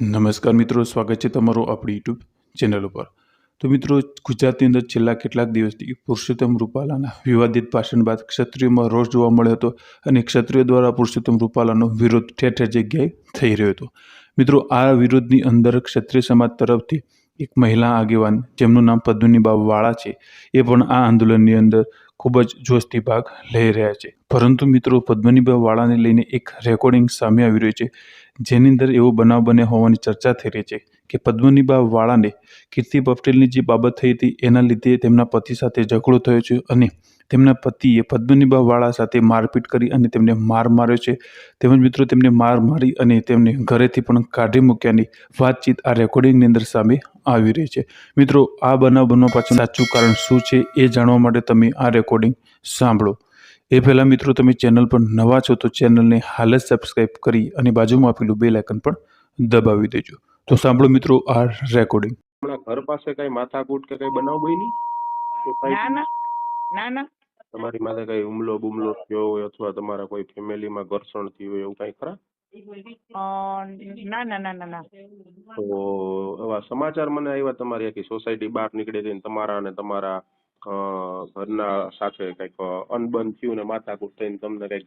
નમસ્કાર મિત્રો, સ્વાગત છે તમારું આપણી યુટ્યુબ ચેનલ ઉપર। તો મિત્રો, ગુજરાતની અંદર છેલ્લા કેટલાક દિવસથી પુરુષોત્તમ રૂપાલાના વિવાદિત ભાષણ બાદ ક્ષત્રિયોમાં રોષ જોવા મળ્યો હતો અને ક્ષત્રિયો દ્વારા પુરુષોત્તમ રૂપાલાનો વિરોધ ઠેર ઠેર જગ્યાએ થઈ રહ્યો હતો। મિત્રો, આ વિરોધની અંદર ક્ષત્રિય સમાજ તરફથી એક મહિલા આગેવાન જેમનું નામ પદ્મિનીબા વાળા છે, એ પણ આ આંદોલનની અંદર ખૂબ જ જોશથી ભાગ લઈ રહ્યા છે। પરંતુ મિત્રો, પદ્મિનીબા વાળાને લઈને એક રેકોર્ડિંગ સામે આવી રહ્યું છે, જેની અંદર એવો બનાવ બન્યો હોવાની ચર્ચા થઈ રહી છે કે પદ્મિનીબા વાળાને કીર્તિ પટેલની જે બાબત થઈ હતી એના લીધે તેમના પતિ સાથે ઝઘડો થયો છે અને તેમના પતિએ પદ્મિનીબા વાળા સાથે મારપીટ કરી અને તેમને માર માર્યો છે। તેમજ મિત્રો, તેમને માર મારી અને તેમને ઘરેથી પણ કાઢી મૂક્યાની વાતચીત આ રેકોર્ડિંગની અંદર સામે આવી રહી છે। મિત્રો, આ બનાવ બનવા પાછળ સાચું કારણ શું છે એ જાણવા માટે તમે આ રેકોર્ડિંગ સાંભળો। એ પહેલાં મિત્રો, તમે ચેનલ પર નવા છો તો ચેનલને હાલ જ સબસ્ક્રાઈબ કરી અને બાજુમાં આપેલું બેલ આઇકન પણ દબાવી દેજો। તો સાંભળો મિત્રો આ રેકોર્ડિંગ। ઘર પાસે કઈ માથાકૂટ કે કઈ બનાવ બની? ના ના ના ના તમારી માથે કઈ હુમલો બુમલો થયો હોય અથવા તમારા કોઈ ફેમિલીમાં ઘર્ષણ થયું હોય એવું કઈ ખરા? ના ના ના ના ના તો એવા સમાચાર મને આવ્યા તમારી આખી સોસાયટી બહાર નીકળી હતી તમારા અને તમારા ઘરના સાથે કઈક અનબન થયું ને માથાકૂટ થઈને તમને કઈક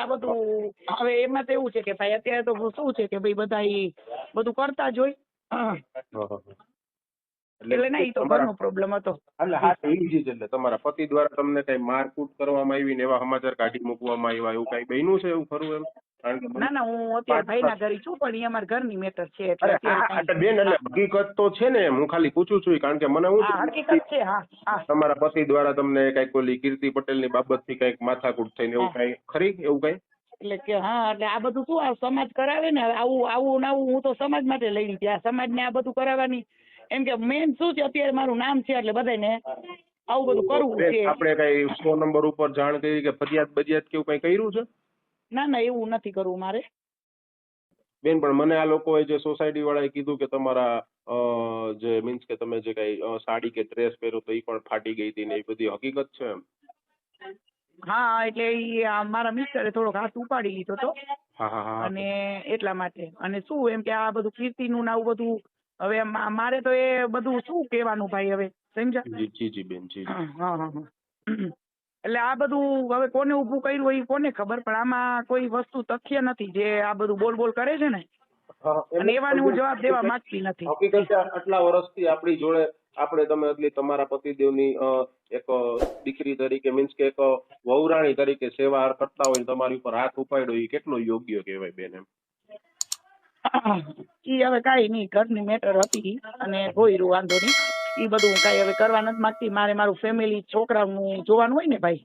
આ બધું હવે એમાં તો એવું છે કે ભાઈ અત્યારે તો શું છે કે ભાઈ બધા બધું કરતા જ હોય એટલે ના, ઈ તો ઘરનો પ્રોબ્લેમ હતો। એટલે હા, એવી જ એટલે તમારા પતિ દ્વારા તમને કઈ મારકૂટ કરવામાં આવી ને એવા સમાચાર કાઢી મૂકવામાં આવ્યા એવું કઈ બન્યું છે એવું ખરું એમ? ના ના, હું અત્યારે ભાઈના ઘરે છું પણ એ અમારા ઘરની મેટર છે એટલે બેન, એટલે હકીકત તો છે ને, હું ખાલી પૂછું છું કારણ કે મને હકીકત છે। હા, તમારા પતિ દ્વારા તમને કઈક ઓલી કીર્તિ પટેલ ની બાબત થી કઈક માથાકૂટ થઈને એવું કઈ ખરી એવું કઈ? એટલે કે હા, એટલે આ બધું શું આ સમાજ કરાવે ને, આવું હું તો સમાજ માટે લઈ લીધી, આ સમાજ ને આ બધું કરાવવાની એમ કે મેન શું છે અત્યારે મારું નામ છે એટલે બધાને આવું બધું કરવું છે। આપણે કઈ 100 નંબર ઉપર જાણ કરી કે ફરિયાદ બજિયાત કેવું કઈ કર્યું છે? ના ના, એવું નથી કરવું મારે બેન, પણ મને આ લોકોએ જે સોસાયટી વાળાએ કીધું કે તમારા જે મીન્સ કે તમે જે કઈ સાડી કે ડ્રેસ પહેર્યો તો એ પણ ફાટી ગઈ હતી ને એ બધી હકીકત છે એમ? હા, એટલે ઈ મારા મિસ્ટરે થોડોક હાથ ઉપાડી લીધો હતો અને એટલા માટે, અને શું એમ કે આ બધું કીર્તિનું ને આવું બધું હવે મારે તો એ બધું શું કહેવાનું ભાઈ, હવે સમજ્યા? જી બેન, જી। હા એટલે આ બધું હવે કોને ઊભું કર્યું હોય એ કોને ખબર, પણ આમાં કોઈ વસ્તુ તથ્ય નથી જે આ બધું બોલ કરે છે ને, અને એવાને હું જવાબ દેવા માંગતી નથી। હકીકત આટલા વર્ષથી આપણી જોડે તમે એટલી તમારા પતિદેવની એક દીકરી તરીકે મીન્સ કે એક વહુરાણી તરીકે સેવા કરતા હોય તમારી ઉપર હાથ ઉપાડ્યો એ કેટલો યોગ્ય કહેવાય બેન એમ? ઈ હવે કાઈ નહીં, ઘરની મેટર હતી અને હોય વાંધો નહીં, ઈ બધું કાઈ હવે કરવા નથી માંગતી। મારે મારું ફેમિલી છોકરાનું જોવાનું હોય ને ભાઈ।